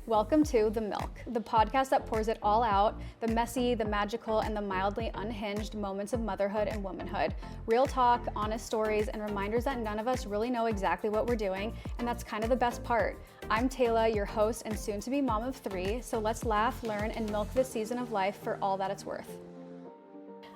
Welcome to The Milk, the podcast that pours it all out, the messy, the magical, and the mildly unhinged moments of motherhood and womanhood. Real talk, honest stories, and reminders that none of us really know exactly what we're doing, and that's kind of the best part. I'm Taylor, your host and soon-to-be mom of 3, so let's laugh, learn, and milk this season of life for all that it's worth.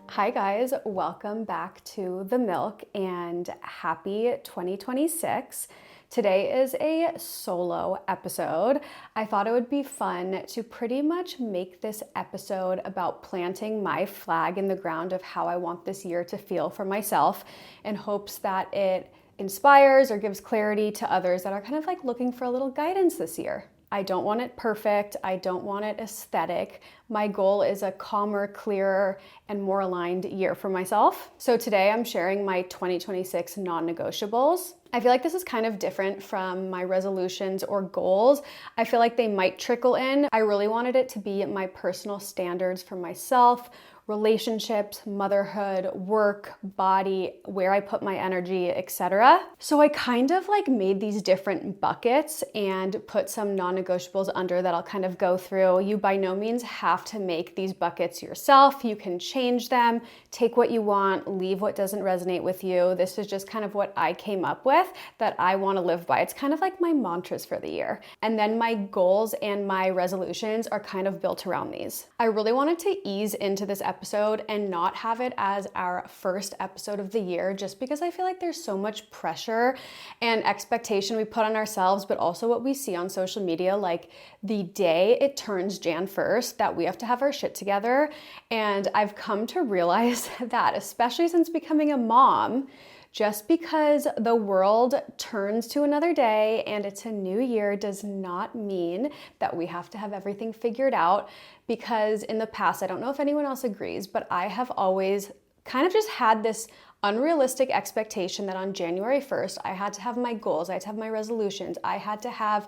Hi guys, welcome back to The Milk and happy 2026. Today is a solo episode. I thought it would be fun to pretty much make this episode about planting my flag in the ground of how I want this year to feel for myself in hopes that it inspires or gives clarity to others that are kind of like looking for a little guidance this year. I don't want it perfect. I don't want it aesthetic. My goal is a calmer, clearer, and more aligned year for myself. So today I'm sharing my 2026 non-negotiables. I feel like this is kind of different from my resolutions or goals. I feel like they might trickle in. I really wanted it to be my personal standards for myself, relationships, motherhood, work, body, where I put my energy, etc. So I kind of like made these different buckets and put some non-negotiables under that I'll kind of go through. You by no means have to make these buckets yourself. You can change them, take what you want, leave what doesn't resonate with you. This is just kind of what I came up with that I want to live by. It's kind of like my mantras for the year. And then my goals and my resolutions are kind of built around these. I really wanted to ease into this episode and not have it as our first episode of the year, just because I feel like there's so much pressure and expectation we put on ourselves, but also what we see on social media, like the day it turns Jan 1st, that we have to have our shit together. And I've come to realize that, especially since becoming a mom, just because the world turns to another day and it's a new year does not mean that we have to have everything figured out. Because in the past, I don't know if anyone else agrees, but I have always kind of just had this unrealistic expectation that on January 1st, I had to have my goals, I had to have my resolutions, I had to have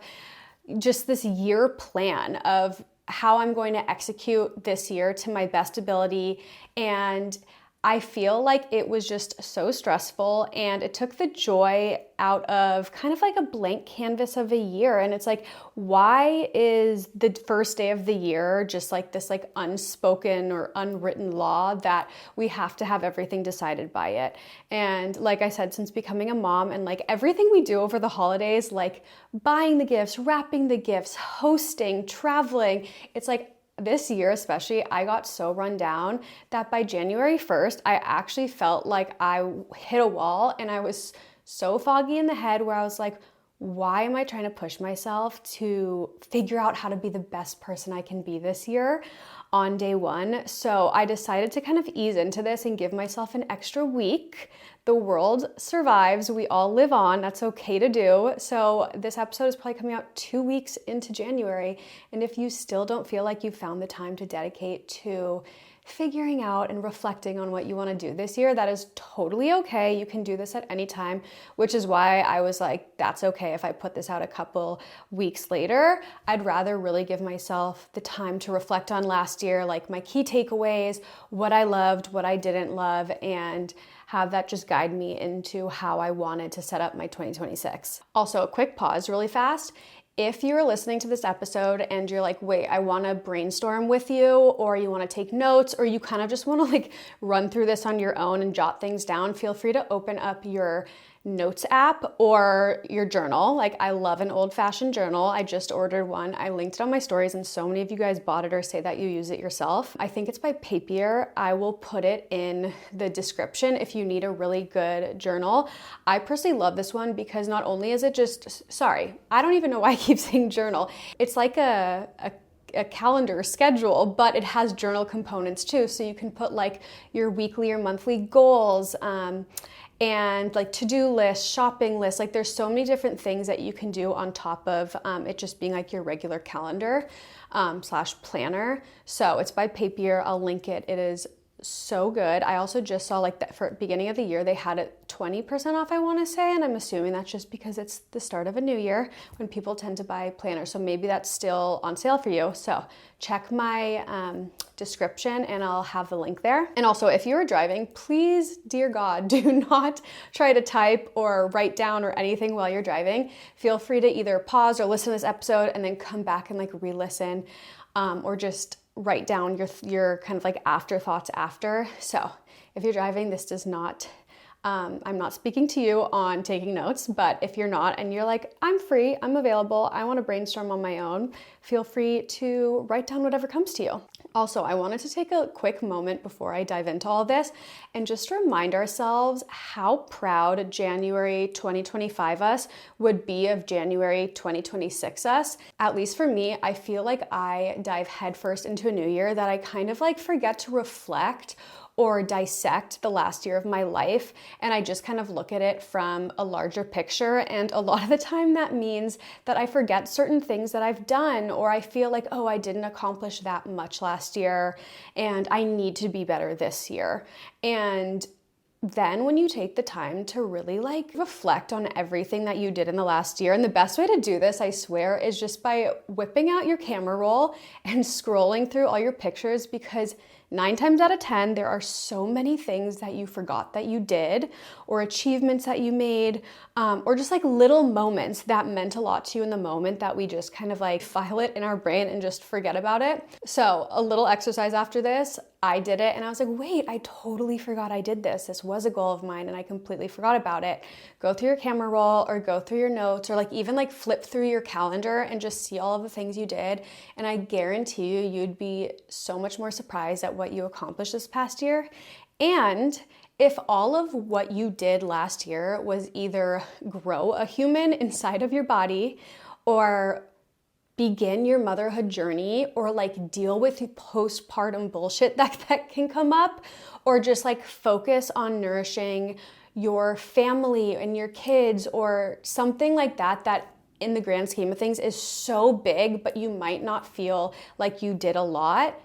just this year plan of how I'm going to execute this year to my best ability. And I feel like it was just so stressful and it took the joy out of kind of like a blank canvas of a year. And it's like, why is the first day of the year just like this like unspoken or unwritten law that we have to have everything decided by it? And like I said, since becoming a mom and like everything we do over the holidays, like buying the gifts, wrapping the gifts, hosting, traveling, it's like this year especially, I got so run down that by January 1st, I actually felt like I hit a wall and I was so foggy in the head where I was like, why am I trying to push myself to figure out how to be the best person I can be this year on day one? So I decided to kind of ease into this and give myself an extra week. The world survives. We all live on. That's okay to do. So this episode is probably coming out 2 weeks into January. And if you still don't feel like you've found the time to dedicate to figuring out and reflecting on what you want to do this year, that is totally okay. You can do this at any time, which is why I was like, that's okay if I put this out a couple weeks later. I'd rather really give myself the time to reflect on last year, like my key takeaways, what I loved, what I didn't love, and have that just guide me into how I wanted to set up my 2026. Also, a quick pause really fast. If you're listening to this episode and you're like, wait, I want to brainstorm with you, or you want to take notes, or you kind of just want to like run through this on your own and jot things down, feel free to open up your notes app or your journal. Like I love an old-fashioned journal. I just ordered one. I linked it on my stories and so many of you guys bought it or say that you use it yourself. I think it's by Papier. I will put it in the description if you need a really good journal. I personally love this one because not only is it just, sorry, I don't even know why I keep saying journal. It's like a calendar schedule, but it has journal components too. So you can put like your weekly or monthly goals, and like to-do lists, shopping lists. Like there's so many different things that you can do on top of it just being like your regular calendar / planner. So it's by Papier. I'll link it. It is so good. I also just saw like that for beginning of the year, they had it 20% off, I want to say. And I'm assuming that's just because it's the start of a new year when people tend to buy planners. So maybe that's still on sale for you. So check my description and I'll have the link there. And also if you're driving, please, dear God, do not try to type or write down or anything while you're driving. Feel free to either pause or listen to this episode and then come back and like re-listen, or just write down your kind of like afterthoughts after. So if you're driving, this does not, I'm not speaking to you on taking notes, but if you're not and you're like, I'm free, I'm available, I want to brainstorm on my own, feel free to write down whatever comes to you. Also, I wanted to take a quick moment before I dive into all of this and just remind ourselves how proud January 2025 us would be of January 2026 us. At least for me, I feel like I dive headfirst into a new year that I kind of like forget to reflect or dissect the last year of my life. And I just kind of look at it from a larger picture. And a lot of the time that means that I forget certain things that I've done, or I feel like, oh, I didn't accomplish that much last year and I need to be better this year. And then when you take the time to really like reflect on everything that you did in the last year, and the best way to do this, I swear, is just by whipping out your camera roll and scrolling through all your pictures, because 9 times out of 10, there are so many things that you forgot that you did, or achievements that you made, or just like little moments that meant a lot to you in the moment that we just kind of like file it in our brain and just forget about it. So a little exercise after this, I did it and I was like, wait, I totally forgot I did this. This was a goal of mine and I completely forgot about it. Go through your camera roll or go through your notes, or like even like flip through your calendar and just see all of the things you did. And I guarantee you, you'd be so much more surprised at what you accomplished this past year. And if all of what you did last year was either grow a human inside of your body, or begin your motherhood journey, or like deal with postpartum bullshit that can come up, or just like focus on nourishing your family and your kids, or something like that, that in the grand scheme of things is so big, but you might not feel like you did a lot,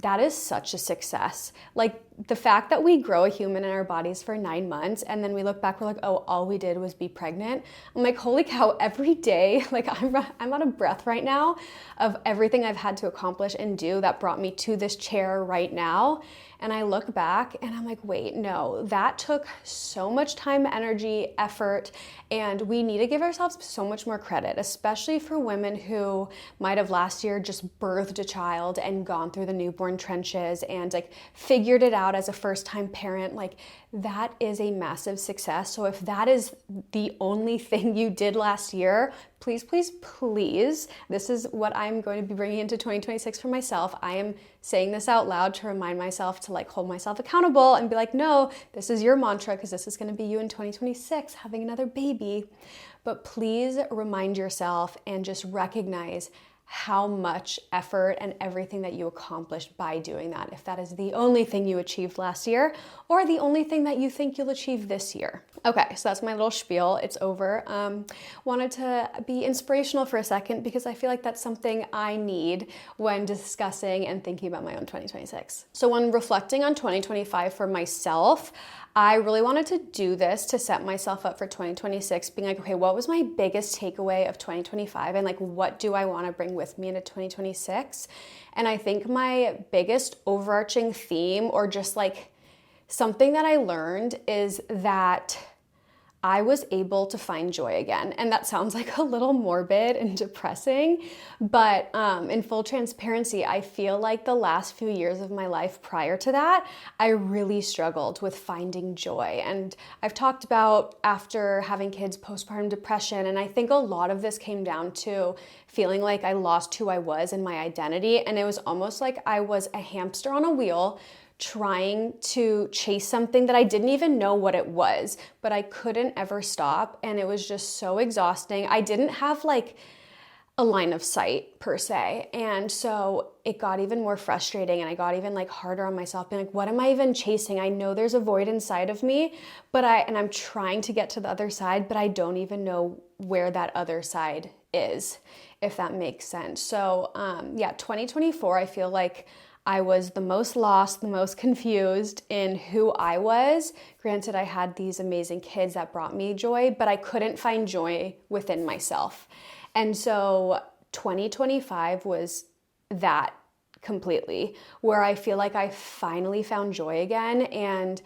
that is such a success. Like the fact that we grow a human in our bodies for 9 months and then we look back, we're like, oh, all we did was be pregnant. I'm like, holy cow, every day, like I'm out of breath right now of everything I've had to accomplish and do that brought me to this chair right now. And I look back and I'm like, wait, no, that took so much time, energy, effort, and we need to give ourselves so much more credit, especially for women who might have last year just birthed a child and gone through the newborn trenches and like figured it out as a first-time parent. Like that is a massive success. So if that is the only thing you did last year, please, please, please, this is what I'm going to be bringing into 2026 for myself. I am saying this out loud to remind myself to like hold myself accountable and be like, no, this is your mantra because this is going to be you in 2026, having another baby. But please remind yourself and just recognize how much effort and everything that you accomplished by doing that, if that is the only thing you achieved last year or the only thing that you think you'll achieve this year. Okay, so that's my little spiel. It's over. Wanted to be inspirational for a second because I feel like that's something I need when discussing and thinking about my own 2026. So when reflecting on 2025 for myself, I really wanted to do this to set myself up for 2026, being like, okay, what was my biggest takeaway of 2025? And like, what do I want to bring with me into 2026? And I think my biggest overarching theme, or just like something that I learned, is that I was able to find joy again. And that sounds like a little morbid and depressing, but in full transparency, I feel like the last few years of my life prior to that, I really struggled with finding joy. And I've talked about after having kids, postpartum depression, and I think a lot of this came down to feeling like I lost who I was and my identity. And it was almost like I was a hamster on a wheel, trying to chase something that I didn't even know what it was, but I couldn't ever stop. And it was just so exhausting. I didn't have like a line of sight per se. And so it got even more frustrating, and I got even like harder on myself, being like, what am I even chasing? I know there's a void inside of me, but I'm trying to get to the other side, but I don't even know where that other side is, if that makes sense. So 2024, I feel like I was the most lost, the most confused in who I was. Granted, I had these amazing kids that brought me joy, but I couldn't find joy within myself. And so 2025 was that completely, where I feel like I finally found joy again. And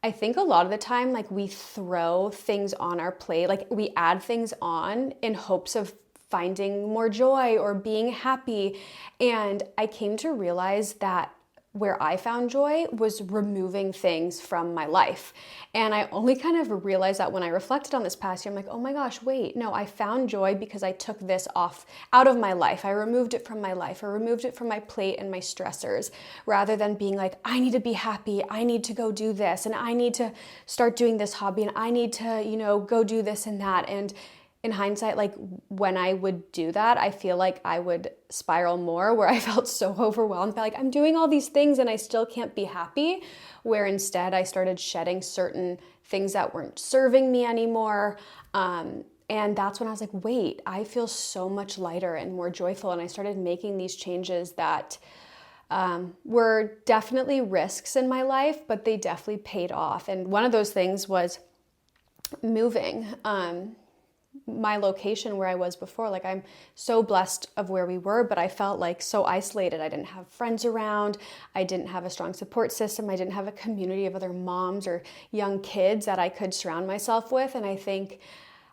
I think a lot of the time, like, we throw things on our plate, like we add things on in hopes of finding more joy or being happy. And I came to realize that where I found joy was removing things from my life. And I only kind of realized that when I reflected on this past year. I'm like, oh my gosh, wait, no, I found joy because I took this out of my life. I removed it from my life. I removed it from my plate and my stressors, rather than being like, I need to be happy. I need to go do this, and I need to start doing this hobby, and I need to, go do this and that. And in hindsight, like, when I would do that, I feel like I would spiral more, where I felt so overwhelmed, like I'm doing all these things and I still can't be happy, where instead I started shedding certain things that weren't serving me anymore. And that's when I was like, wait, I feel so much lighter and more joyful. And I started making these changes that were definitely risks in my life, but they definitely paid off. And one of those things was moving. My location where I was before, like, I'm so blessed of where we were, but I felt like so isolated. I didn't have friends around. I didn't have a strong support system. I didn't have a community of other moms or young kids that I could surround myself with. And I think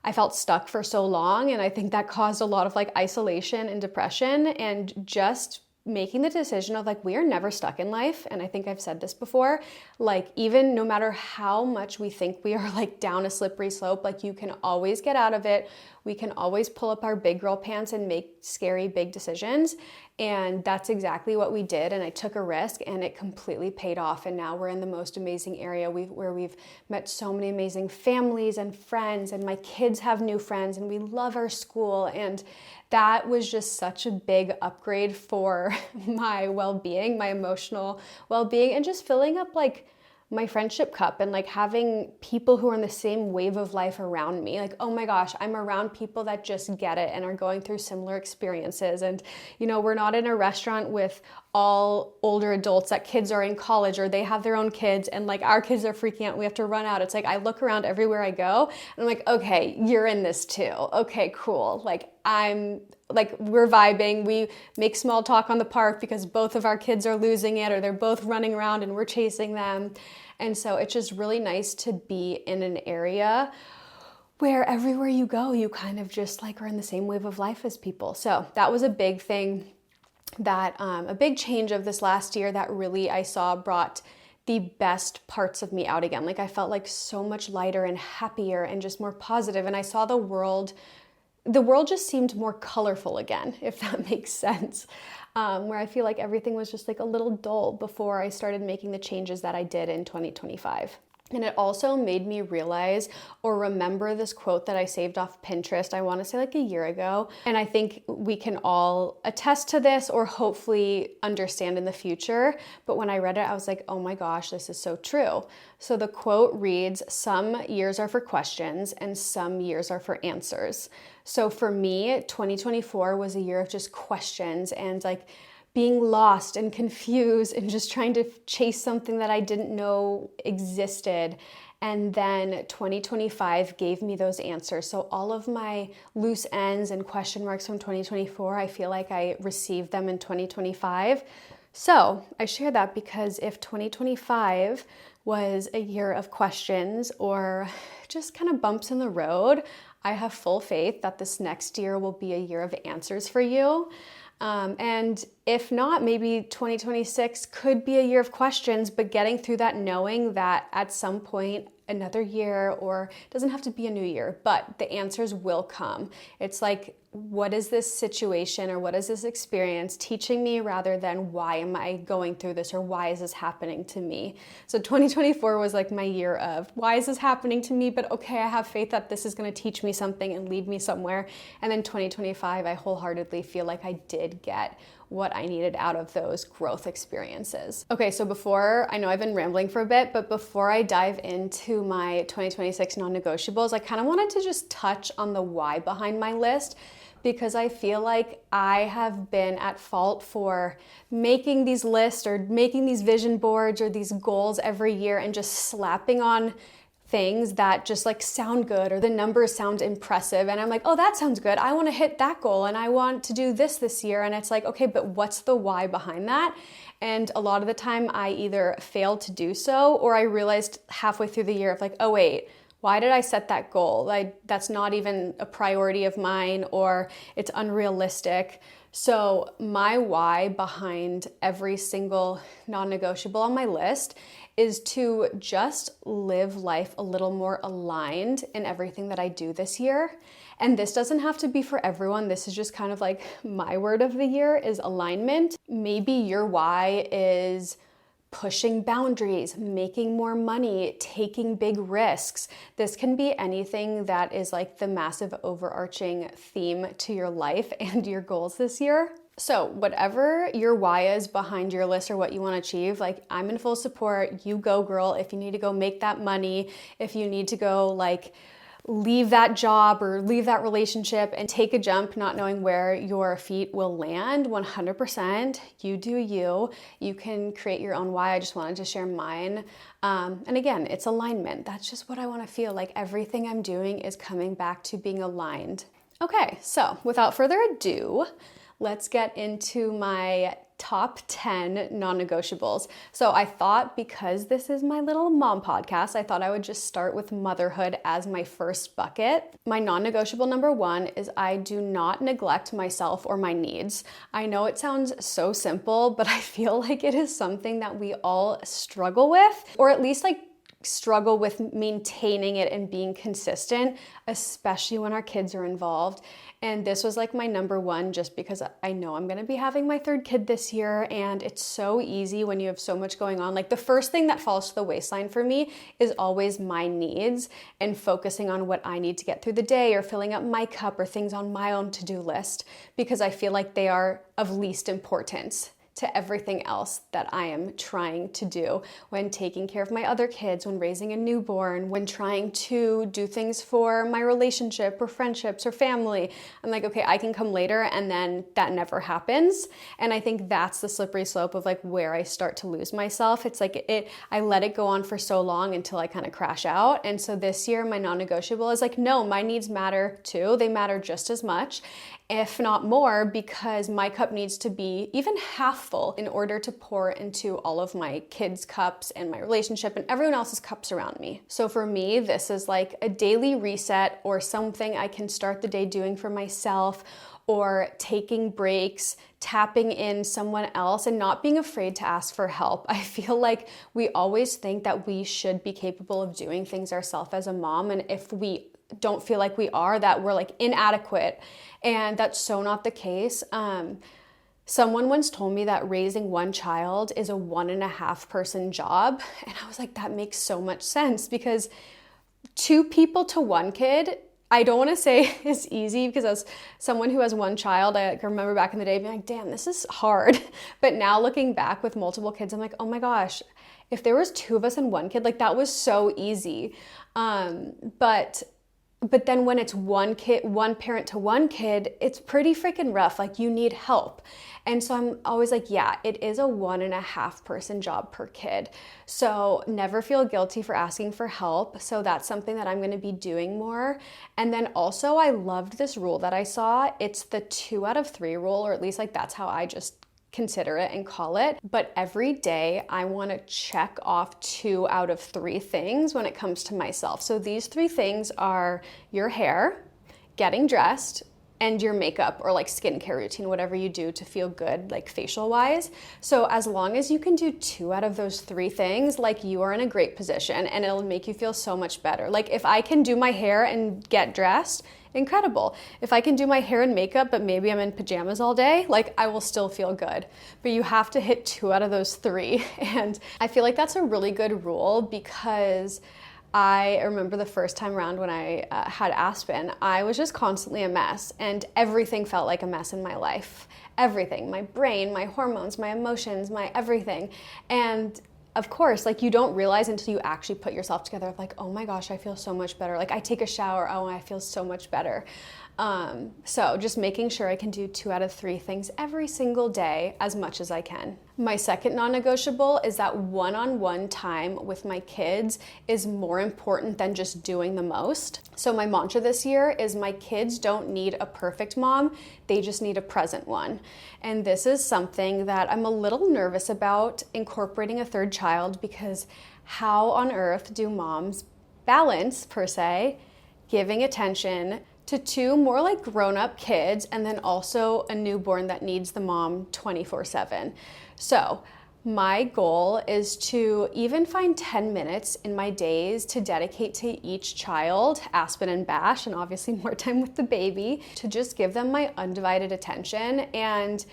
I felt stuck for so long. And I think that caused a lot of like isolation and depression, and just making the decision of like, we are never stuck in life. And I think I've said this before, like, even no matter how much we think we are like down a slippery slope, like, you can always get out of it. We can always pull up our big girl pants and make scary big decisions. And that's exactly what we did. And I took a risk, and it completely paid off. And now we're in the most amazing area where we've met so many amazing families and friends, and my kids have new friends, and we love our school. And that was just such a big upgrade for my well-being, my emotional well-being, and just filling up like my friendship cup, and like having people who are in the same wave of life around me. Like, oh my gosh, I'm around people that just get it and are going through similar experiences. And, we're not in a restaurant with all older adults that kids are in college, or they have their own kids, and like our kids are freaking out. We have to run out. It's like, I look around everywhere I go and I'm like, okay, you're in this too. Okay, cool. Like, we're vibing. We make small talk on the park because both of our kids are losing it, or they're both running around and we're chasing them. And so it's just really nice to be in an area where everywhere you go, you kind of just like are in the same wave of life as people. So that was a big thing, that a big change of this last year that really I saw brought the best parts of me out again. Like, I felt like so much lighter and happier and just more positive. And I saw the world just seemed more colorful again, if that makes sense. Where I feel like everything was just like a little dull before I started making the changes that I did in 2025. And it also made me realize or remember this quote that I saved off Pinterest, I want to say like a year ago. And I think we can all attest to this, or hopefully understand in the future. But when I read it, I was like, oh my gosh, this is so true. So the quote reads, "Some years are for questions and some years are for answers." So for me, 2024 was a year of just questions and like being lost and confused and just trying to chase something that I didn't know existed. And then 2025 gave me those answers. So all of my loose ends and question marks from 2024, I feel like I received them in 2025. So I share that because if 2025 was a year of questions or just kind of bumps in the road, I have full faith that this next year will be a year of answers for you. And if not, maybe 2026 could be a year of questions, but getting through that, knowing that at some point, another year, or it doesn't have to be a new year, but the answers will come. It's like, what is this situation or what is this experience teaching me, rather than why am I going through this or why is this happening to me? So 2024 was like my year of why is this happening to me, but okay, I have faith that this is going to teach me something and lead me somewhere. And then 2025, I wholeheartedly feel like I did get what I needed out of those growth experiences. Okay, so before, I know I've been rambling for a bit, but before I dive into my 2026 non-negotiables, I kind of wanted to just touch on the why behind my list, because I feel like I have been at fault for making these lists or making these vision boards or these goals every year and just slapping on things that just like sound good or the numbers sound impressive. And I'm like, oh, that sounds good. I want to hit that goal and I want to do this year. And it's like, okay, but what's the why behind that? And a lot of the time I either failed to do so or I realized halfway through the year of like, oh wait, why did I set that goal? That's not even a priority of mine or it's unrealistic. So my why behind every single non-negotiable on my list is to just live life a little more aligned in everything that I do this year. And this doesn't have to be for everyone. This is just kind of like my word of the year is alignment. Maybe your why is pushing boundaries, making more money, taking big risks. This can be anything that is like the massive overarching theme to your life and your goals this year. So whatever your why is behind your list or what you want to achieve, like I'm in full support. You go, girl. If you need to go make that money, if you need to go like leave that job or leave that relationship and take a jump not knowing where your feet will land, 100%, you do you. You can create your own why. I just wanted to share mine. And again, it's alignment. That's just what I want to feel like. Everything I'm doing is coming back to being aligned. Okay, so without further ado, let's get into my top 10 non-negotiables. So I thought because this is my little mom podcast, I thought I would just start with motherhood as my first bucket. My non-negotiable number 1 is I do not neglect myself or my needs. I know it sounds so simple, but I feel like it is something that we all struggle with, or at least like struggle with maintaining it and being consistent, especially when our kids are involved. And this was like my number 1 just because I know I'm going to be having my 3rd kid this year and it's so easy when you have so much going on. Like the first thing that falls to the waistline for me is always my needs and focusing on what I need to get through the day or filling up my cup or things on my own to-do list because I feel like they are of least importance to everything else that I am trying to do when taking care of my other kids, when raising a newborn, when trying to do things for my relationship or friendships or family. I'm like, okay, I can come later, and then that never happens. And I think that's the slippery slope of like where I start to lose myself. It's like I let it go on for so long until I kind of crash out. And so this year, my non-negotiable is like, no, my needs matter too. They matter just as much, if not more, because my cup needs to be even half full in order to pour into all of my kids' cups and my relationship and everyone else's cups around me. So for me, this is like a daily reset or something I can start the day doing for myself, or taking breaks, tapping in someone else and not being afraid to ask for help. I feel like we always think that we should be capable of doing things ourselves as a mom, and if we don't feel like we are, that we're like inadequate. And that's so not the case. Someone once told me that raising one child is a 1.5 person job. And I was like, that makes so much sense, because 2 people to 1 kid, I don't want to say is easy, because as someone who has 1 child, I remember back in the day being like, damn, this is hard. But now looking back with multiple kids, I'm like, oh my gosh, if there was 2 of us and 1 kid, like that was so easy. But then when it's 1 parent to 1 kid, it's pretty freaking rough. Like you need help. And so I'm always like, yeah, it is a 1.5 person job per kid. So never feel guilty for asking for help. So that's something that I'm going to be doing more. And then also I loved this rule that I saw. It's the 2 out of 3 rule, or at least like that's how I just consider it and call it. But every day I want to check off 2 out of 3 things when it comes to myself. So these 3 things are your hair, getting dressed, and your makeup or like skincare routine, whatever you do to feel good, like facial wise. So as long as you can do 2 out of those 3 things, like you are in a great position and it'll make you feel so much better. Like if I can do my hair and get dressed, incredible. If I can do my hair and makeup, but maybe I'm in pajamas all day, like I will still feel good. But you have to hit 2 out of those 3. And I feel like that's a really good rule, because I remember the first time around when I had Aspen, I was just constantly a mess, and everything felt like a mess in my life. Everything, my brain, my hormones, my emotions, my everything. And of course, like you don't realize until you actually put yourself together, like, oh my gosh, I feel so much better. Like I take a shower, oh, I feel so much better. So just making sure I can do 2 out of 3 things every single day as much as I can. My second non-negotiable is that one-on-one time with my kids is more important than just doing the most. So my mantra this year is my kids don't need a perfect mom, they just need a present one. And this is something that I'm a little nervous about incorporating a third child, because how on earth do moms balance, per se, giving attention to 2 more like grown-up kids and then also a newborn that needs the mom 24/7. So my goal is to even find 10 minutes in my days to dedicate to each child, Aspen and Bash, and obviously more time with the baby, to just give them my undivided attention. And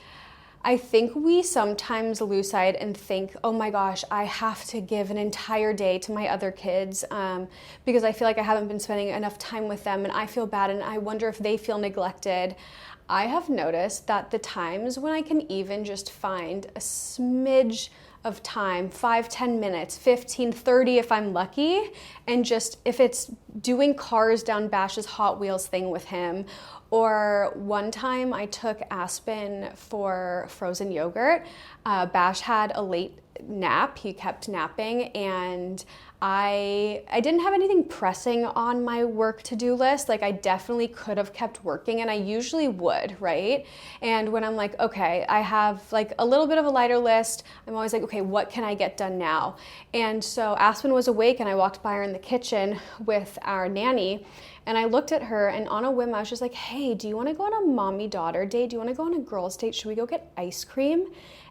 I think we sometimes lose sight and think, oh my gosh, I have to give an entire day to my other kids because I feel like I haven't been spending enough time with them and I feel bad and I wonder if they feel neglected. I have noticed that the times when I can even just find a smidge of time, 5-10 minutes, 15-30 if I'm lucky, and just if it's doing cars down Bash's Hot Wheels thing with him, or one time I took Aspen for frozen yogurt. Bash had a late nap, he kept napping, and I didn't have anything pressing on my work to-do list. Like, I definitely could have kept working, and I usually would, right? And when I'm like, okay, I have like a little bit of a lighter list, I'm always like, okay, what can I get done now? And so Aspen was awake, and I walked by her in the kitchen with our nanny, and I looked at her, and on a whim, I was just like, hey, do you want to go on a mommy-daughter date? Do you want to go on a girls' date? Should we go get ice cream?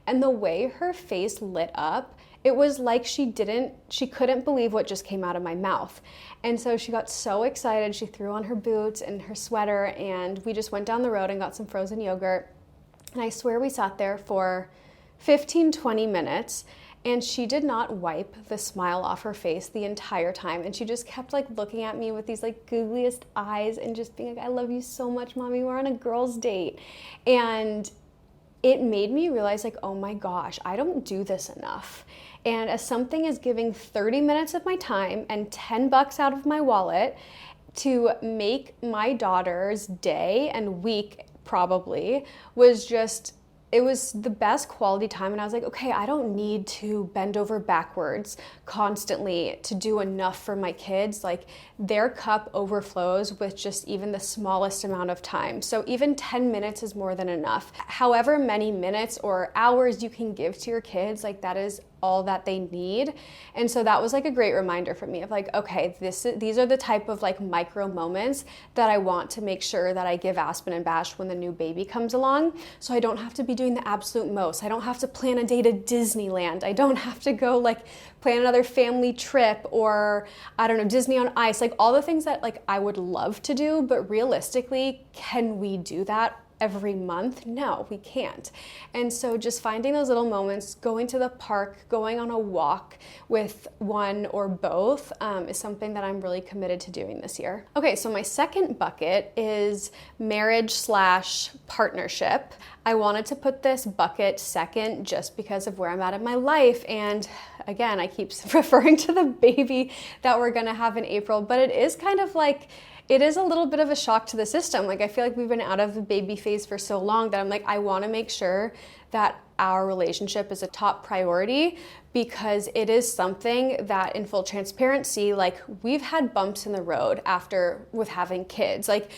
And the way her face lit up, it was like she couldn't believe what just came out of my mouth. And so she got so excited, she threw on her boots and her sweater, and we just went down the road and got some frozen yogurt. And I swear we sat there for 15-20 minutes, and she did not wipe the smile off her face the entire time. And she just kept like looking at me with these like googliest eyes and just being like, I love you so much, Mommy, we're on a girls' date. And it made me realize like, oh my gosh, I don't do this enough. And as something as giving 30 minutes of my time and $10 out of my wallet to make my daughter's day and week probably was just, it was the best quality time. And I was like, okay, I don't need to bend over backwards constantly to do enough for my kids. Like, their cup overflows with just even the smallest amount of time. So even 10 minutes is more than enough. However many minutes or hours you can give to your kids, like, that is all that they need. And so that was like a great reminder for me of like, okay, these are the type of like micro moments that I want to make sure that I give Aspen and Bash when the new baby comes along. So I don't have to be doing the absolute most. I don't have to plan a day to Disneyland. I don't have to go like plan another family trip or I don't know, Disney on Ice, like all the things that like I would love to do, but realistically, can we do that every month? No, we can't. And so just finding those little moments, going to the park, going on a walk with one or both is something that I'm really committed to doing this year. Okay, so my second bucket is marriage/partnership. I wanted to put this bucket second just because of where I'm at in my life. And again, I keep referring to the baby that we're gonna have in April, but it is kind of like, it is a little bit of a shock to the system. Like, I feel like we've been out of the baby phase for so long that I'm like, I want to make sure that our relationship is a top priority, because it is something that, in full transparency, like, we've had bumps in the road with having kids. Like,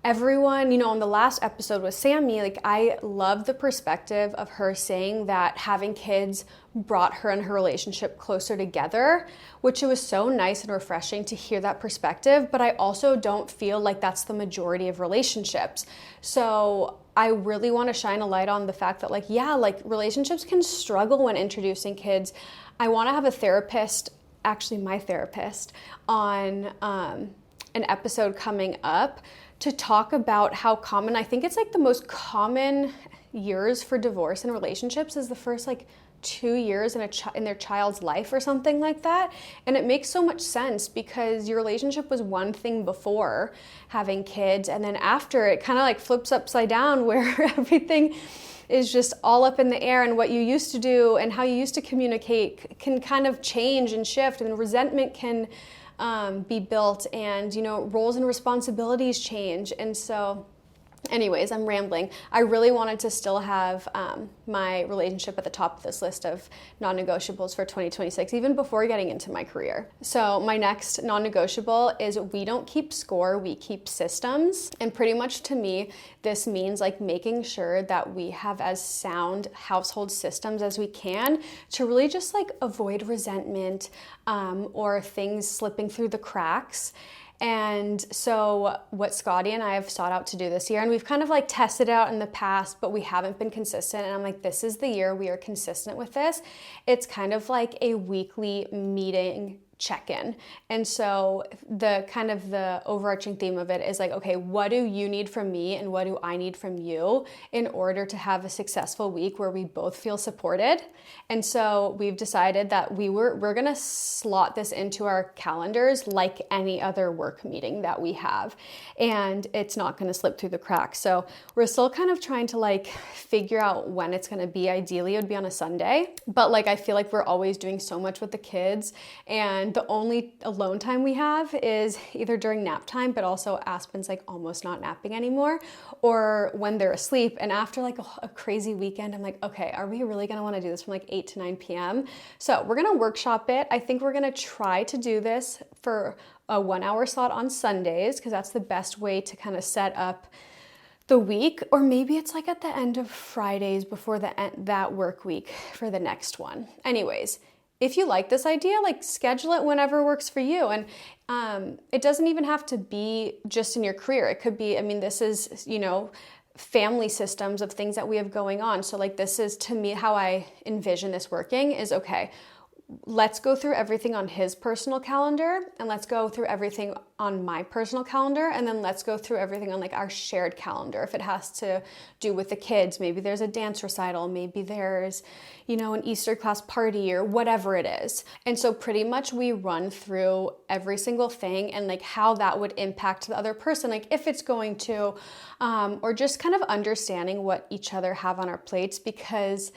everyone, you know, on the last episode with Sammy, like, I love the perspective of her saying that having kids brought her and her relationship closer together, which it was so nice and refreshing to hear that perspective. But I also don't feel like that's the majority of relationships. So I really want to shine a light on the fact that, like, yeah, like, relationships can struggle when introducing kids. I want to have a therapist, actually my therapist, on an episode coming up to talk about how common, I think it's like the most common years for divorce in relationships is the first like 2 years in their child's life or something like that. And it makes so much sense because your relationship was one thing before having kids, and then after it kind of like flips upside down where everything is just all up in the air, and what you used to do and how you used to communicate can kind of change and shift, and resentment can be built, and, you know, roles and responsibilities change. And so anyways, I'm rambling. I really wanted to still have my relationship at the top of this list of non-negotiables for 2026, even before getting into my career. So my next non-negotiable is we don't keep score, we keep systems. And pretty much to me, this means like making sure that we have as sound household systems as we can to really just like avoid resentment or things slipping through the cracks. And so what Scotty and I have sought out to do this year, and we've kind of like tested it out in the past, but we haven't been consistent. And I'm like, this is the year we are consistent with this. It's kind of like a weekly meeting check-in. And so the kind of the overarching theme of it is like, okay, what do you need from me and what do I need from you in order to have a successful week where we both feel supported? And so we've decided that we're going to slot this into our calendars like any other work meeting that we have, and it's not going to slip through the cracks. So we're still kind of trying to like figure out when it's going to be. Ideally it would be on a Sunday, but like I feel like we're always doing so much with the kids, and the only alone time we have is either during nap time, but also Aspen's like almost not napping anymore, or when they're asleep. And after like a crazy weekend, I'm like, okay, are we really gonna wanna do this from like 8 to 9 p.m.? So we're gonna workshop it. I think we're gonna try to do this for a 1 hour slot on Sundays, because that's the best way to kind of set up the week, or maybe it's like at the end of Fridays before that work week for the next one. Anyways, if you like this idea, like schedule it whenever works for you. And it doesn't even have to be just in your career. It could be, I mean, this is, you know, family systems of things that we have going on. So like this is, to me, how I envision this working is, okay, let's go through everything on his personal calendar, and let's go through everything on my personal calendar, and then let's go through everything on like our shared calendar. If it has to do with the kids, maybe there's a dance recital, maybe there's, you know, an Easter class party or whatever it is. And so pretty much we run through every single thing and like how that would impact the other person, like if it's going to, or just kind of understanding what each other have on our plates, because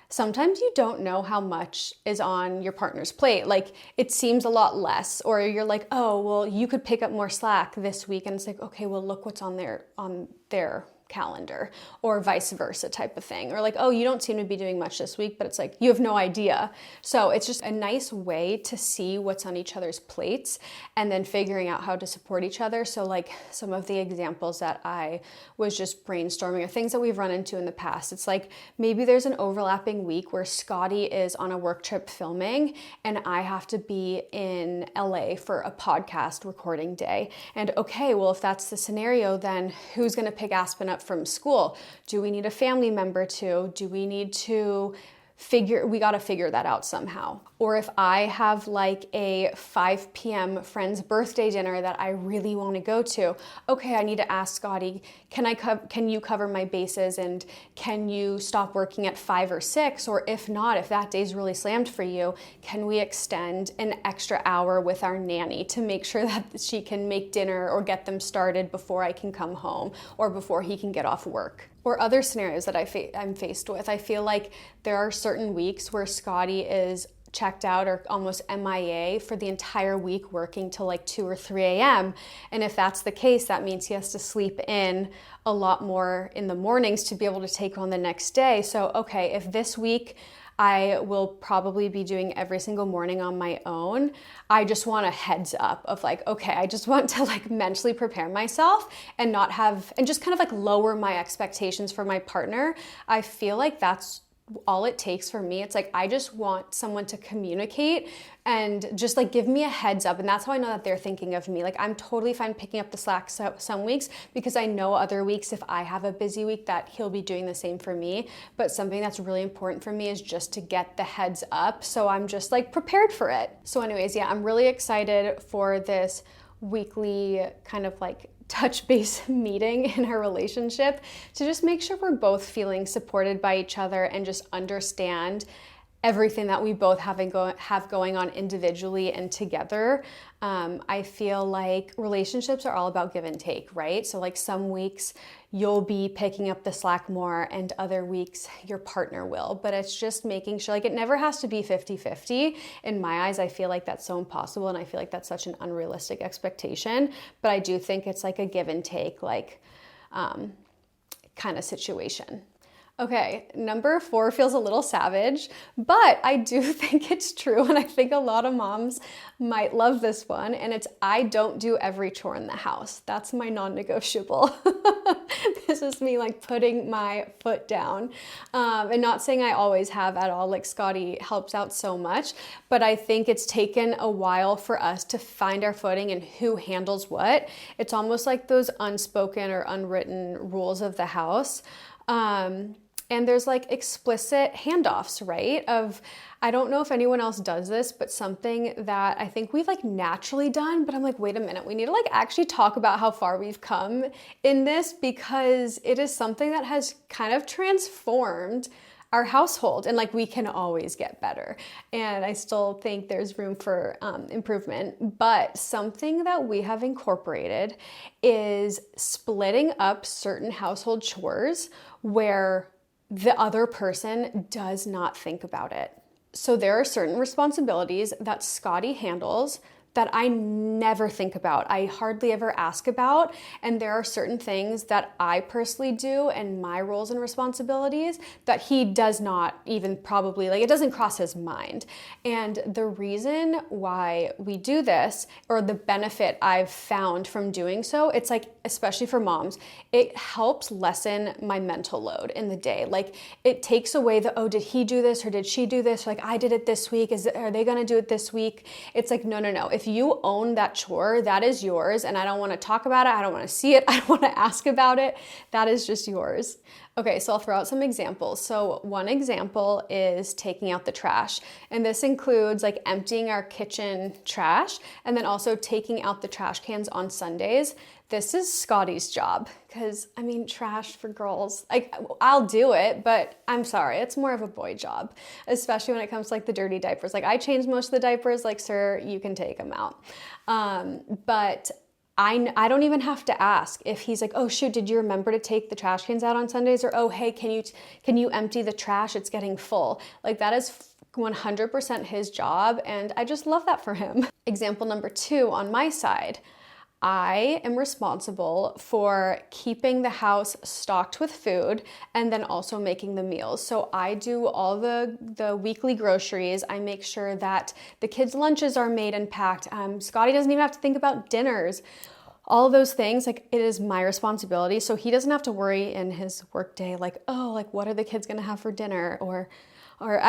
sometimes you don't know how much is on your partner's plate. Like it seems a lot less, or you're like, oh, well, you could pick up more slack this week. And it's like, okay, well, look what's on their calendar, or vice versa type of thing. Or like, oh, you don't seem to be doing much this week, but it's like, you have no idea. So it's just a nice way to see what's on each other's plates and then figuring out how to support each other. So like some of the examples that I was just brainstorming are things that we've run into in the past. It's like, maybe there's an overlapping week where Scotty is on a work trip filming and I have to be in LA for a podcast recording day. And okay, well, if that's the scenario, then who's going to pick Aspen up from school? Do we need a family member to? Do we need to we got to figure that out somehow. Or if I have like a 5 p.m. friend's birthday dinner that I really want to go to, okay, I need to ask Scotty, can you cover my bases, and can you stop working at 5 or 6? Or if not, if that day's really slammed for you, can we extend an extra hour with our nanny to make sure that she can make dinner or get them started before I can come home or before he can get off work? Or other scenarios that I'm faced with. I feel like there are certain weeks where Scotty is checked out or almost MIA for the entire week, working till like 2 or 3 a.m. And if that's the case, that means he has to sleep in a lot more in the mornings to be able to take on the next day. So, okay, if this week I will probably be doing every single morning on my own, I just want a heads up of like, okay, I just want to like mentally prepare myself and just kind of like lower my expectations for my partner. I feel like that's all it takes for me. It's like, I just want someone to communicate and just like give me a heads up. And that's how I know that they're thinking of me. Like I'm totally fine picking up the slack some weeks, because I know other weeks, if I have a busy week, that he'll be doing the same for me. But something that's really important for me is just to get the heads up, so I'm just like prepared for it. So anyways, yeah, I'm really excited for this weekly kind of like touch base meeting in our relationship to just make sure we're both feeling supported by each other and just understand everything that we both have going on individually and together. I feel like relationships are all about give and take, right? So like some weeks you'll be picking up the slack more and other weeks your partner will, but it's just making sure, like it never has to be 50-50. In my eyes, I feel like that's so impossible, and I feel like that's such an unrealistic expectation, but I do think it's like a give and take, like kind of situation. Okay, number 4 feels a little savage, but I do think it's true, and I think a lot of moms might love this one, and it's I don't do every chore in the house. That's my non-negotiable. This is me like putting my foot down, and not saying I always have at all. Like Scotty helps out so much, but I think it's taken a while for us to find our footing and who handles what. It's almost like those unspoken or unwritten rules of the house. And there's like explicit handoffs, right? I don't know if anyone else does this, but something that I think we've like naturally done, but I'm like, wait a minute, we need to like actually talk about how far we've come in this, because it is something that has kind of transformed our household, and like we can always get better. And I still think there's room for improvement, but something that we have incorporated is splitting up certain household chores where the other person does not think about it. So there are certain responsibilities that Scotty handles that I never think about. I hardly ever ask about. And there are certain things that I personally do and my roles and responsibilities that he does not even probably, like it doesn't cross his mind. And the reason why we do this, or the benefit I've found from doing so, it's like, especially for moms, it helps lessen my mental load in the day. Like it takes away the, oh, did he do this or did she do this? Or like I did it this week. Are they gonna do it this week? It's like, no. If you own that chore, that is yours, and I don't want to talk about it, I don't want to see it, I don't want to ask about it, that is just yours. Okay, so I'll throw out some examples. So one example is taking out the trash, and this includes like emptying our kitchen trash and then also taking out the trash cans on Sundays. This is Scotty's job, because I mean, trash for girls, like I'll do it, but I'm sorry, it's more of a boy job, especially when it comes to like the dirty diapers. Like I change most of the diapers, like sir, you can take them out. But I don't even have to ask if he's like, oh shoot, did you remember to take the trash cans out on Sundays? Or, oh, hey, can you empty the trash? It's getting full. Like that is 100% his job. And I just love that for him. Example number 2 on my side. I am responsible for keeping the house stocked with food and then also making the meals. So I do all the weekly groceries. I make sure that the kids' lunches are made and packed. Scotty doesn't even have to think about dinners. All of those things, like it is my responsibility. So he doesn't have to worry in his work day, like, oh, like what are the kids gonna have for dinner? Or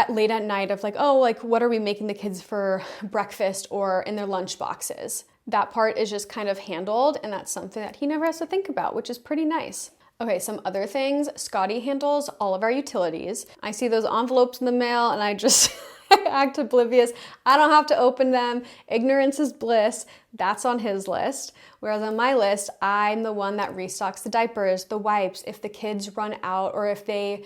late at night of like, oh, like what are we making the kids for breakfast or in their lunch boxes? That part is just kind of handled, and that's something that he never has to think about, which is pretty nice. Okay, some other things. Scotty handles all of our utilities. I see those envelopes in the mail and I just act oblivious. I don't have to open them. Ignorance is bliss. That's on his list. Whereas on my list, I'm the one that restocks the diapers, the wipes. If the kids run out or if they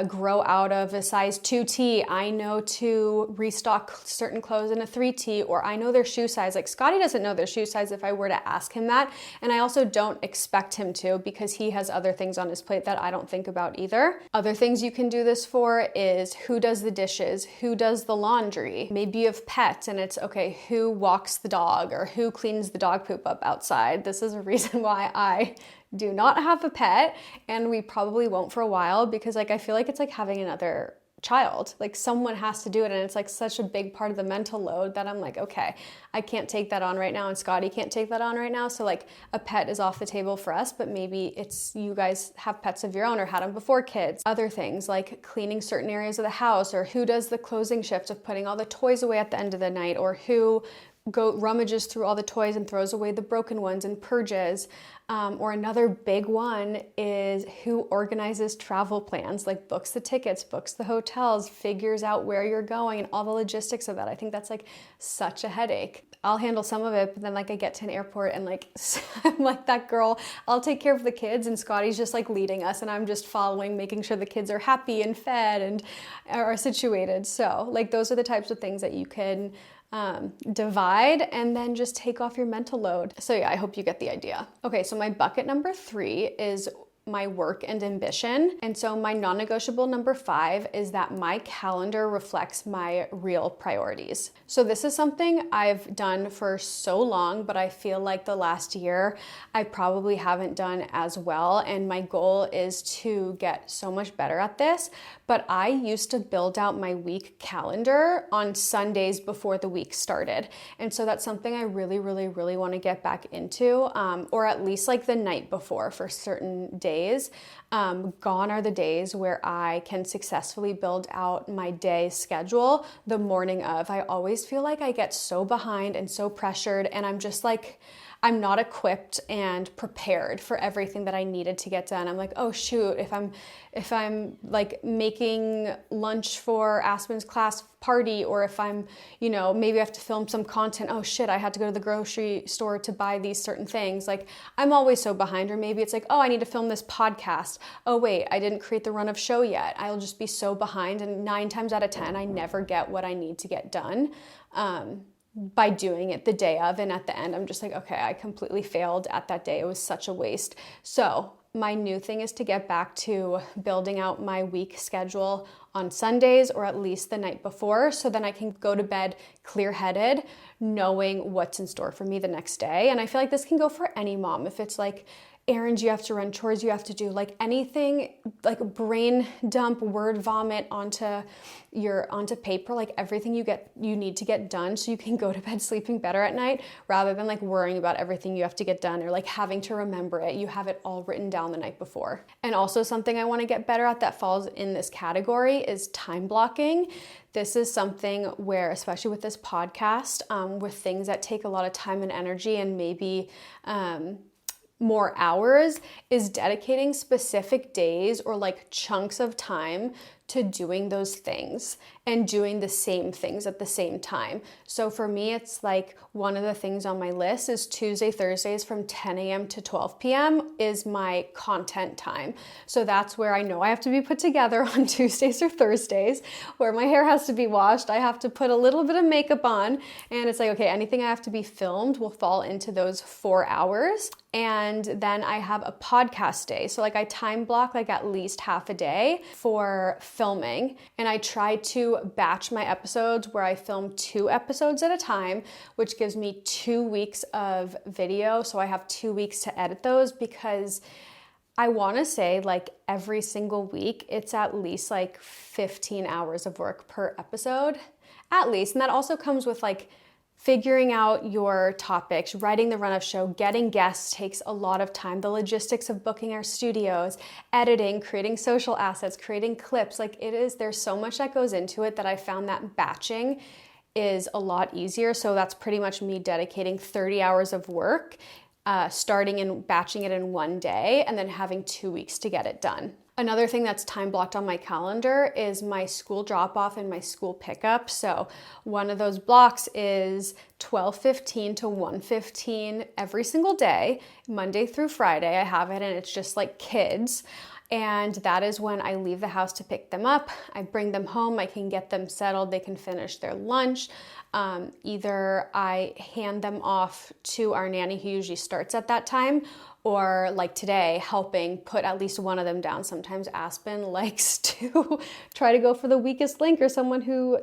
grow out of a size 2T, I know to restock certain clothes in a 3T, or I know their shoe size. Like Scotty doesn't know their shoe size if I were to ask him that. And I also don't expect him to, because he has other things on his plate that I don't think about either. Other things you can do this for is who does the dishes, who does the laundry. Maybe you have pets and it's, okay, who walks the dog or who cleans the dog poop up outside. This is a reason why I do not have a pet, and we probably won't for a while, because like I feel like it's like having another child. Like someone has to do it, and it's like such a big part of the mental load that I'm like, okay, I can't take that on right now, and Scotty can't take that on right now. So like a pet is off the table for us, but maybe it's you guys have pets of your own or had them before kids. Other things like cleaning certain areas of the house, or who does the closing shift of putting all the toys away at the end of the night, or who rummages through all the toys and throws away the broken ones and purges. Or another big one is who organizes travel plans, like books the tickets, books the hotels, figures out where you're going and all the logistics of that. I think that's like such a headache. I'll handle some of it, but then like I get to an airport and like I'm like that girl, I'll take care of the kids and Scotty's just like leading us and I'm just following, making sure the kids are happy and fed and are situated. So like those are the types of things that you can divide and then just take off your mental load. So yeah, I hope you get the idea. Okay, so my bucket number 3 is my work and ambition. And so my non-negotiable number 5 is that my calendar reflects my real priorities. So this is something I've done for so long, but I feel like the last year I probably haven't done as well. And my goal is to get so much better at this. But I used to build out my week calendar on Sundays before the week started. And so that's something I really, really, really want to get back into, or at least like the night before for certain days. Gone are the days where I can successfully build out my day schedule the morning of. I always feel like I get so behind and so pressured, and I'm just like, I'm not equipped and prepared for everything that I needed to get done. I'm like, oh shoot, if I'm like making lunch for Aspen's class party, or if I'm, maybe I have to film some content, oh shit, I had to go to the grocery store to buy these certain things. Like I'm always so behind. Or maybe it's like, oh, I need to film this podcast. Oh wait, I didn't create the run of show yet. I'll just be so behind, and 9 times out of 10, I never get what I need to get done. By doing it the day of, and at the end I'm just like, okay, I completely failed at that day. It was such a waste. So my new thing is to get back to building out my week schedule on Sundays, or at least the night before, so then I can go to bed clear-headed, knowing what's in store for me the next day. And I feel like this can go for any mom. If it's like errands you have to run, chores you have to do, like anything, like brain dump, word vomit onto paper, like everything you need to get done so you can go to bed sleeping better at night, rather than like worrying about everything you have to get done or like having to remember it. You have it all written down the night before. And also something I want to get better at that falls in this category is time blocking. This is something where, especially with this podcast, with things that take a lot of time and energy and maybe more hours, is dedicating specific days or like chunks of time to doing those things and doing the same things at the same time. So for me, it's like one of the things on my list is Tuesday, Thursdays from 10 a.m. to 12 p.m. is my content time. So that's where I know I have to be put together on Tuesdays or Thursdays, where my hair has to be washed. I have to put a little bit of makeup on, and it's like, okay, anything I have to be filmed will fall into those 4 hours. And then I have a podcast day. So like I time block like at least half a day for filming. And I try to batch my episodes where I film 2 episodes at a time, which gives me 2 weeks of video. So I have 2 weeks to edit those, because I want to say like every single week, it's at least like 15 hours of work per episode, at least. And that also comes with like figuring out your topics, writing the run of show, getting guests takes a lot of time. The logistics of booking our studios, editing, creating social assets, creating clips, there's so much that goes into it that I found that batching is a lot easier. So that's pretty much me dedicating 30 hours of work, starting and batching it in one day, and then having 2 weeks to get it done. Another thing that's time blocked on my calendar is my school drop-off and my school pickup. So one of those blocks is 12:15 to 1:15 every single day, Monday through Friday. I have it, and it's just like kids. And that is when I leave the house to pick them up. I bring them home, I can get them settled, they can finish their lunch. Either I hand them off to our nanny who usually starts at that time, or like today, helping put at least one of them down. Sometimes Aspen likes to try to go for the weakest link, or someone who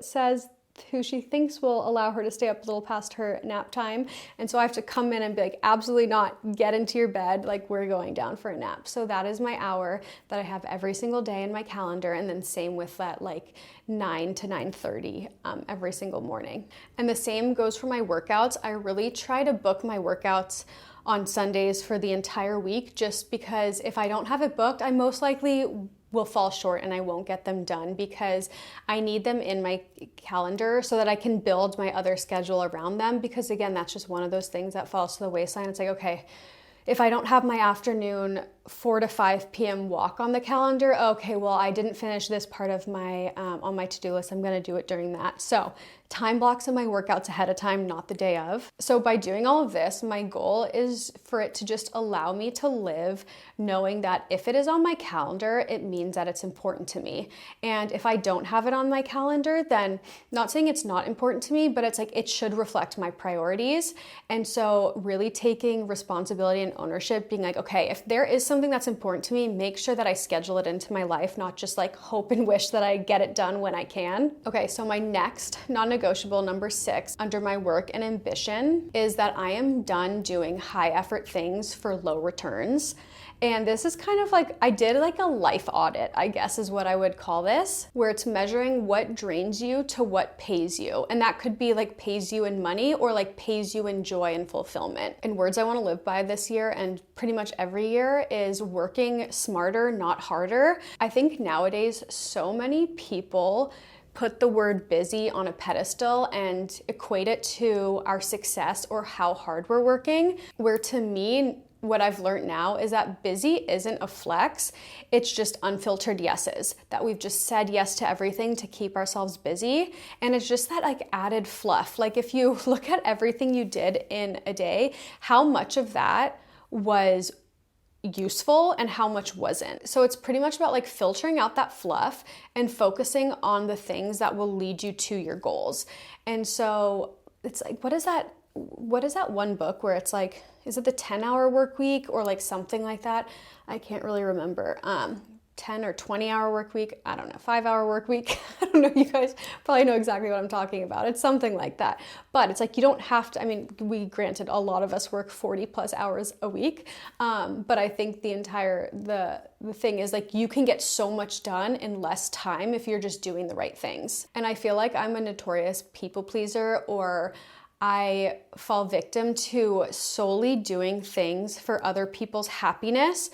she thinks will allow her to stay up a little past her nap time. And so I have to come in and be like, absolutely not, get into your bed, like we're going down for a nap. So that is my hour that I have every single day in my calendar. And then same with that, like 9 to 9:30 every single morning. And the same goes for my workouts. I really try to book my workouts on Sundays for the entire week, just because if I don't have it booked, I most likely will fall short and I won't get them done, because I need them in my calendar so that I can build my other schedule around them. Because again, that's just one of those things that falls to the wayside. It's like, okay, if I don't have my afternoon 4 to 5 p.m. walk on the calendar, okay, well, I didn't finish this part of my on my to-do list. I'm going to do it during that. So time blocks in my workouts ahead of time, not the day of. So by doing all of this, my goal is for it to just allow me to live knowing that if it is on my calendar, it means that it's important to me. And if I don't have it on my calendar, then not saying it's not important to me, but it's like it should reflect my priorities. And so really taking responsibility and ownership, being like, okay, if there is something that's important to me, make sure that I schedule it into my life, not just like hope and wish that I get it done when I can. Okay, so my next non-negotiable, number 6, under my work and ambition is that I am done doing high effort things for low returns. And this is kind of like, I did like a life audit, I guess is what I would call this, where it's measuring what drains you to what pays you. And that could be like pays you in money or like pays you in joy and fulfillment. And words I want to live by this year and pretty much every year is working smarter, not harder. I think nowadays so many people put the word busy on a pedestal and equate it to our success or how hard we're working, where to me, what I've learned now is that busy isn't a flex. It's just unfiltered yeses, that we've just said yes to everything to keep ourselves busy. And it's just that like added fluff. Like if you look at everything you did in a day, how much of that was useful and how much wasn't. So it's pretty much about like filtering out that fluff and focusing on the things that will lead you to your goals. And so it's like, what is that one book where it's like, is it the 10-hour work week or like something like that? I can't really remember. 10 or 20-hour work week. I don't know, 5-hour work week. I don't know, you guys probably know exactly what I'm talking about. It's something like that. But it's like, you don't have to, I mean, granted, a lot of us work 40 plus hours a week. But I think the thing is like, you can get so much done in less time if you're just doing the right things. And I feel like I'm a notorious people pleaser, or I fall victim to solely doing things for other people's happiness,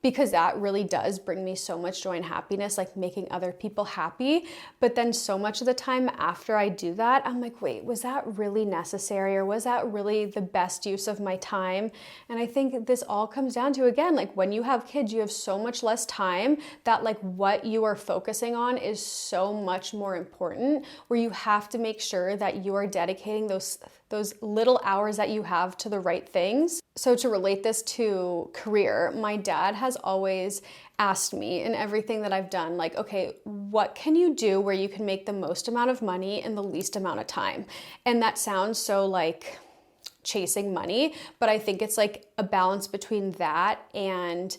because that really does bring me so much joy and happiness, like making other people happy. But then so much of the time after I do that, I'm like, wait, was that really necessary? Or was that really the best use of my time? And I think this all comes down to, again, like when you have kids, you have so much less time that like what you are focusing on is so much more important, where you have to make sure that you are dedicating those little hours that you have to the right things. So to relate this to career, my dad has always asked me in everything that I've done, like, okay, what can you do where you can make the most amount of money in the least amount of time? And that sounds so like chasing money, but I think it's like a balance between that and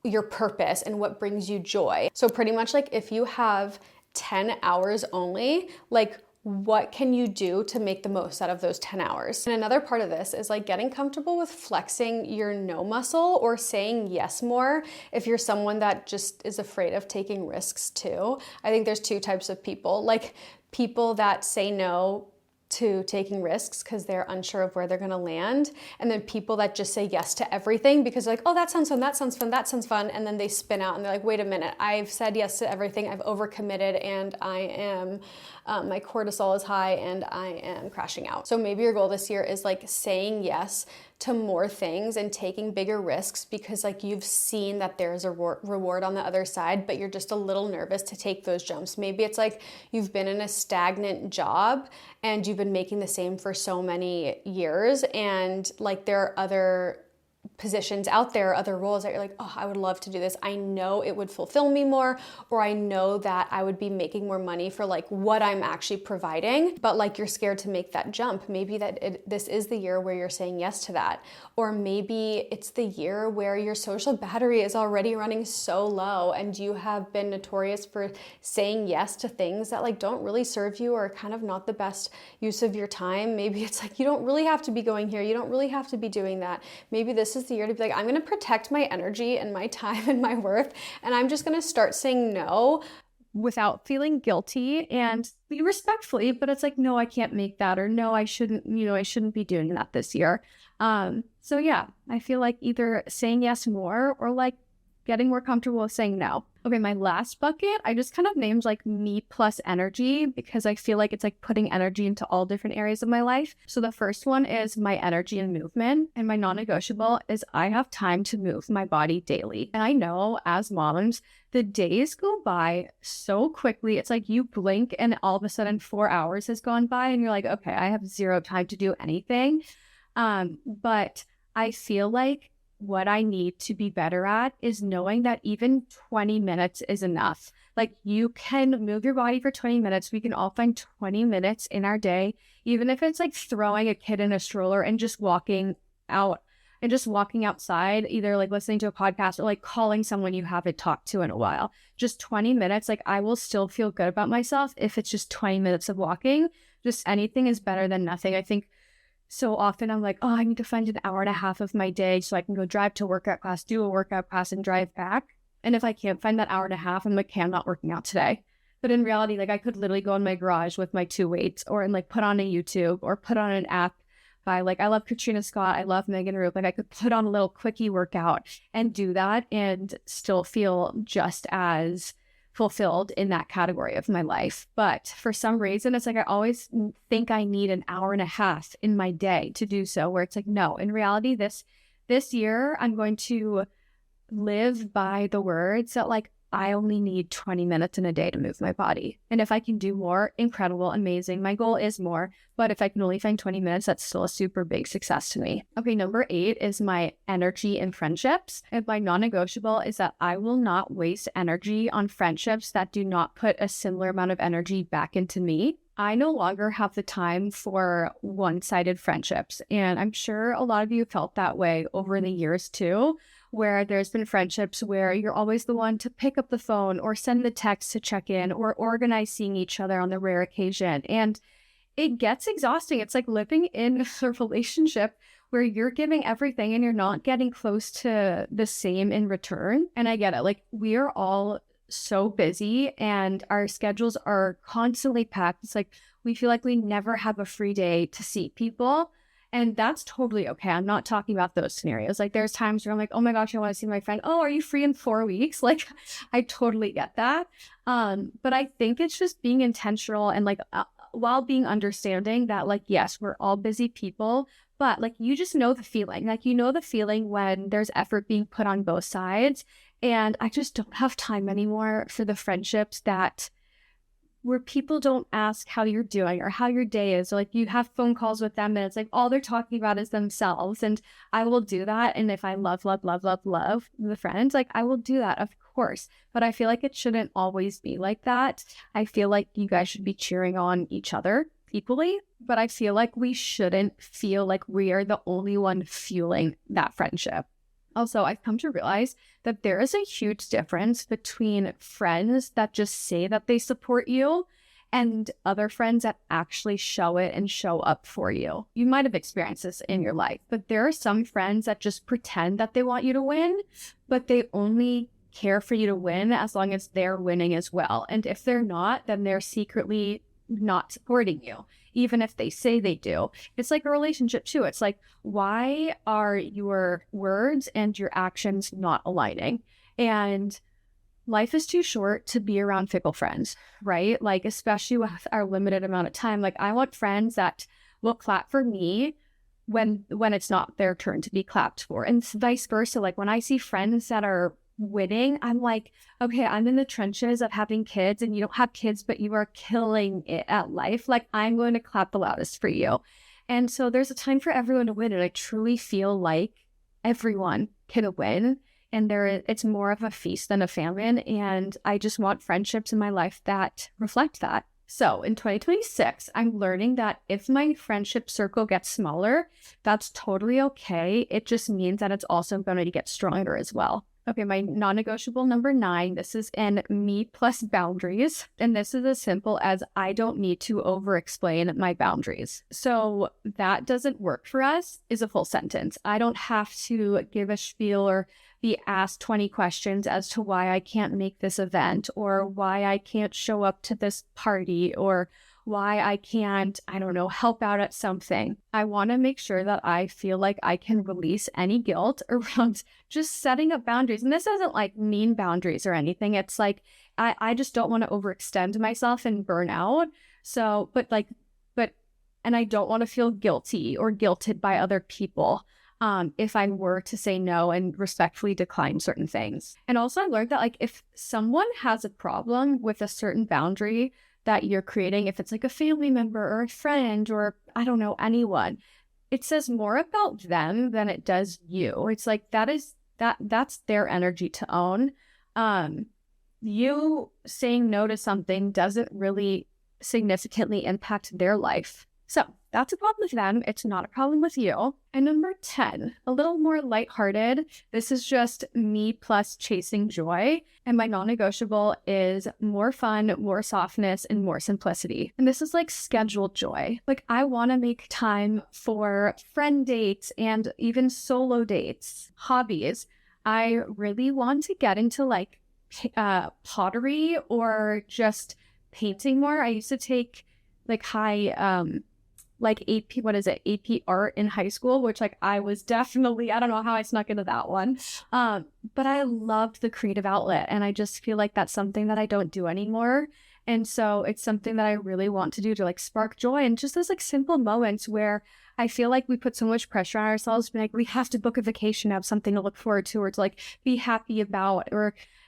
your purpose and what brings you joy. So pretty much like if you have 10 hours only, like what can you do to make the most out of those 10 hours? And another part of this is like getting comfortable with flexing your no muscle or saying yes more if you're someone that just is afraid of taking risks too. I think there's two types of people, like people that say no to taking risks because they're unsure of where they're going to land, and then people that just say yes to everything because like, oh, that sounds fun, that sounds fun, that sounds fun, and then they spin out and they're like, wait a minute, I've said yes to everything, I've overcommitted, and I am my cortisol is high and I am crashing out. So maybe your goal this year is like saying yes to more things and taking bigger risks because like you've seen that there's a reward on the other side, but you're just a little nervous to take those jumps. Maybe it's like you've been in a stagnant job and you've been making the same for so many years, and like there are other positions out there, other roles that you're like, oh, I would love to do this. I know it would fulfill me more, or I know that I would be making more money for like what I'm actually providing, but like you're scared to make that jump. Maybe this is the year where you're saying yes to that. Or maybe it's the year where your social battery is already running so low and you have been notorious for saying yes to things that like don't really serve you or kind of not the best use of your time. Maybe it's like, you don't really have to be going here. You don't really have to be doing that. Maybe this is the year to be like, I'm going to protect my energy and my time and my worth, and I'm just going to start saying no without feeling guilty and be respectfully, but it's like, no, I can't make that, or no, I shouldn't be doing that this year. So yeah, I feel like either saying yes more or like getting more comfortable with saying no. Okay, my last bucket, I just kind of named like me plus energy because I feel like it's like putting energy into all different areas of my life. So the first one is my energy and movement, and my non-negotiable is I have time to move my body daily. And I know as moms, the days go by so quickly. It's like you blink and all of a sudden 4 hours has gone by and you're like, okay, I have zero time to do anything. But I feel like what I need to be better at is knowing that even 20 minutes is enough. Like you can move your body for 20 minutes. We can all find 20 minutes in our day, even if it's like throwing a kid in a stroller and just walking out and just walking outside, either like listening to a podcast or like calling someone you haven't talked to in a while. Just 20 minutes. Like I will still feel good about myself if it's just 20 minutes of walking. Just anything is better than nothing. I think so often I'm like, oh, I need to find an hour and a half of my day so I can go drive to a workout class, do a workout class, and drive back. And if I can't find that hour and a half, I'm like, okay, I'm not working out today. But in reality, like I could literally go in my garage with my 2 weights or and like put on a YouTube or put on an app by like, I love Katrina Scott, I love Megan Roop. Like I could put on a little quickie workout and do that and still feel just as fulfilled in that category of my life. But for some reason, it's like I always think I need an hour and a half in my day to do so, where it's like, no, in reality, this year, I'm going to live by the words that like, I only need 20 minutes in a day to move my body. And if I can do more, incredible, amazing. My goal is more, but if I can only find 20 minutes, that's still a super big success to me. Okay, number 8 is my energy in friendships. And my non-negotiable is that I will not waste energy on friendships that do not put a similar amount of energy back into me. I no longer have the time for one-sided friendships. And I'm sure a lot of you felt that way over the years too, where there's been friendships where you're always the one to pick up the phone or send the text to check in or organize seeing each other on the rare occasion. And it gets exhausting. It's like living in a relationship where you're giving everything and you're not getting close to the same in return. And I get it. Like we are all so busy and our schedules are constantly packed. It's like we feel like we never have a free day to see people. And that's totally okay. I'm not talking about those scenarios. Like there's times where I'm like, oh my gosh, I want to see my friend. Oh, are you free in 4 weeks? Like I totally get that. But I think it's just being intentional and like while being understanding that like, yes, we're all busy people, but like you just know the feeling. Like you know the feeling when there's effort being put on both sides. And I just don't have time anymore for the friendships that where people don't ask how you're doing or how your day is. Or like you have phone calls with them and it's like all they're talking about is themselves. And I will do that. And if I love the friends, like I will do that, of course. But I feel like it shouldn't always be like that. I feel like you guys should be cheering on each other equally. But I feel like we shouldn't feel like we are the only one fueling that friendship. Also, I've come to realize that there is a huge difference between friends that just say that they support you and other friends that actually show it and show up for you. You might have experienced this in your life, but there are some friends that just pretend that they want you to win, but they only care for you to win as long as they're winning as well. And if they're not, then they're secretly not supporting you, even if they say they do. It's like a relationship too. It's like, why are your words and your actions not aligning? And life is too short to be around fickle friends, right? Like, especially with our limited amount of time. Like, I want friends that will clap for me when it's not their turn to be clapped for, and vice versa. Like, when I see friends that are winning, I'm like, okay, I'm in the trenches of having kids and you don't have kids, but you are killing it at life. Like, I'm going to clap the loudest for you. And so there's a time for everyone to win. And I truly feel like everyone can win. And it's more of a feast than a famine. And I just want friendships in my life that reflect that. So in 2026, I'm learning that if my friendship circle gets smaller, that's totally okay. It just means that it's also going to get stronger as well. Okay, my non-negotiable number 9, this is in me plus boundaries. And this is as simple as I don't need to over-explain my boundaries. So that doesn't work for us is a full sentence. I don't have to give a spiel or be asked 20 questions as to why I can't make this event or why I can't show up to this party or why I can't, I don't know, help out at something. I want to make sure that I feel like I can release any guilt around just setting up boundaries. And this isn't like mean boundaries or anything. It's like, I just don't want to overextend myself and burn out. So, and I don't want to feel guilty or guilted by other people if I were to say no and respectfully decline certain things. And also I learned that like if someone has a problem with a certain boundary that you're creating, if it's like a family member or a friend or I don't know, anyone, it says more about them than it does you. It's like that's their energy to own. You saying no to something doesn't really significantly impact their life. So that's a problem with them. It's not a problem with you. And number 10, a little more lighthearted. This is just me plus chasing joy. And my non-negotiable is more fun, more softness, and more simplicity. And this is like scheduled joy. Like I want to make time for friend dates and even solo dates, hobbies. I really want to get into like pottery or just painting more. I used to take like like AP art in high school, which like I was definitely, I don't know how I snuck into that one. But I loved the creative outlet and I just feel like that's something that I don't do anymore. And so it's something that I really want to do to like spark joy and just those like simple moments where I feel like we put so much pressure on ourselves, being like, we have to book a vacation, have something to look forward to, or to like be happy about,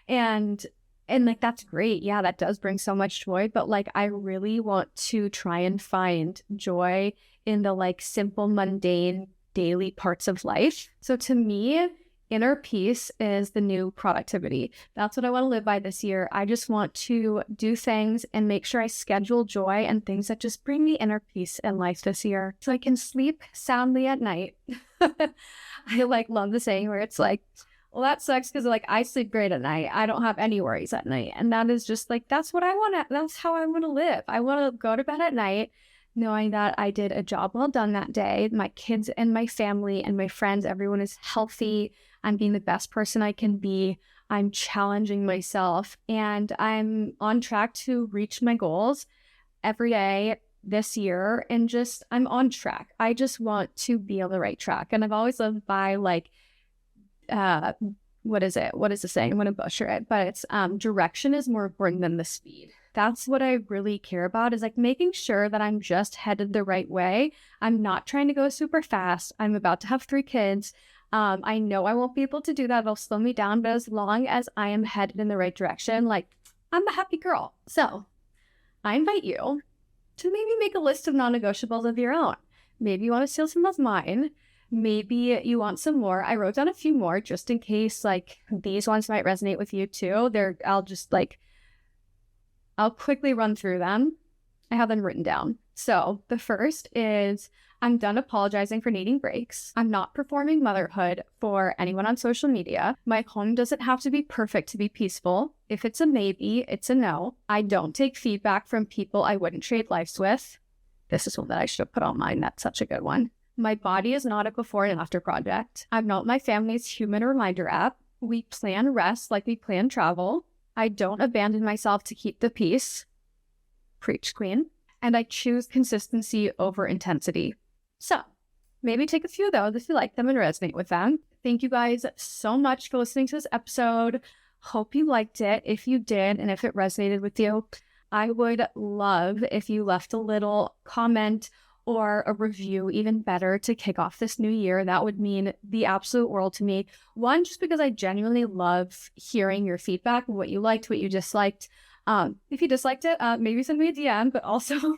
and like, that's great. Yeah, that does bring so much joy. But like, I really want to try and find joy in the like simple, mundane, daily parts of life. So to me, inner peace is the new productivity. That's what I want to live by this year. I just want to do things and make sure I schedule joy and things that just bring me inner peace in life this year so I can sleep soundly at night. I like love the saying where it's like, well, that sucks because like I sleep great at night. I don't have any worries at night. And that is just like, that's what I want to, that's how I want to live. I want to go to bed at night knowing that I did a job well done that day. My kids and my family and my friends, everyone is healthy. I'm being the best person I can be. I'm challenging myself and I'm on track to reach my goals every day this year. And just, I'm on track. I just want to be on the right track. And I've always lived by like, what is the saying? I'm going to butcher it, but it's direction is more important than the speed. That's what I really care about, is like making sure that I'm just headed the right way. I'm not trying to go super fast. I'm about to have 3 kids. I know I won't be able to do that. It'll slow me down, but as long as I am headed in the right direction, like I'm a happy girl. So I invite you to maybe make a list of non-negotiables of your own. Maybe you want to steal some of mine. Maybe you want some more. I wrote down a few more just in case like these ones might resonate with you too. I'll quickly run through them. I have them written down. So the first is I'm done apologizing for needing breaks. I'm not performing motherhood for anyone on social media. My home doesn't have to be perfect to be peaceful. If it's a maybe, it's a no. I don't take feedback from people I wouldn't trade lives with. This is one that I should have put on mine. That's such a good one. My body is not a before and after project. I'm not my family's human reminder app. We plan rest like we plan travel. I don't abandon myself to keep the peace. Preach, queen. And I choose consistency over intensity. So maybe take a few of those if you like them and resonate with them. Thank you guys so much for listening to this episode. Hope you liked it. If you did, and if it resonated with you, I would love if you left a little comment or a review, even better, to kick off this new year. That would mean the absolute world to me. One, just because I genuinely love hearing your feedback, what you liked, what you disliked. If you disliked it, maybe send me a DM, but also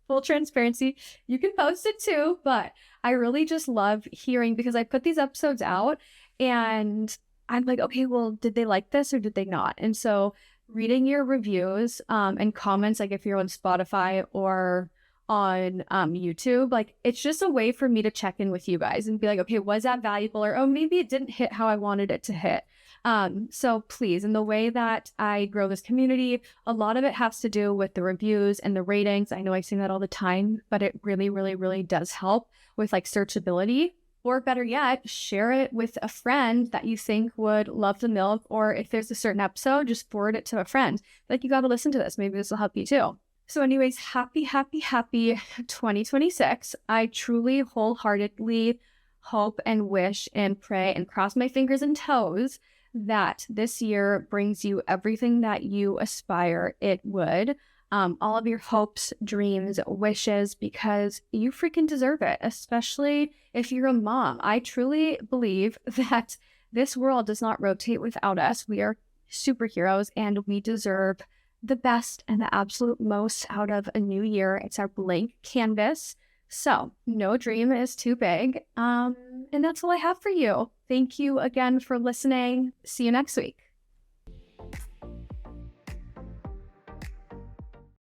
full transparency, you can post it too. But I really just love hearing, because I put these episodes out and I'm like, okay, well, did they like this or did they not? And so reading your reviews and comments, like if you're on Spotify or on YouTube, like it's just a way for me to check in with you guys and be like, okay, was that valuable? Or, oh, maybe it didn't hit how I wanted it to hit. So please, in the way that I grow this community, a lot of it has to do with the reviews and the ratings. I know I say that all the time, but it really, really, really does help with like searchability. Or better yet, share it with a friend that you think would love the milk. Or if there's a certain episode, just forward it to a friend. Like, you got to listen to this. Maybe this will help you too. So anyways, happy 2026. I truly wholeheartedly hope and wish and pray and cross my fingers and toes that this year brings you everything that you aspire it would. All of your hopes, dreams, wishes, because you freaking deserve it, especially if you're a mom. I truly believe that this world does not rotate without us. We are superheroes and we deserve the best and the absolute most out of a new year. It's our blank canvas. So no dream is too big. And that's all I have for you. Thank you again for listening. See you next week.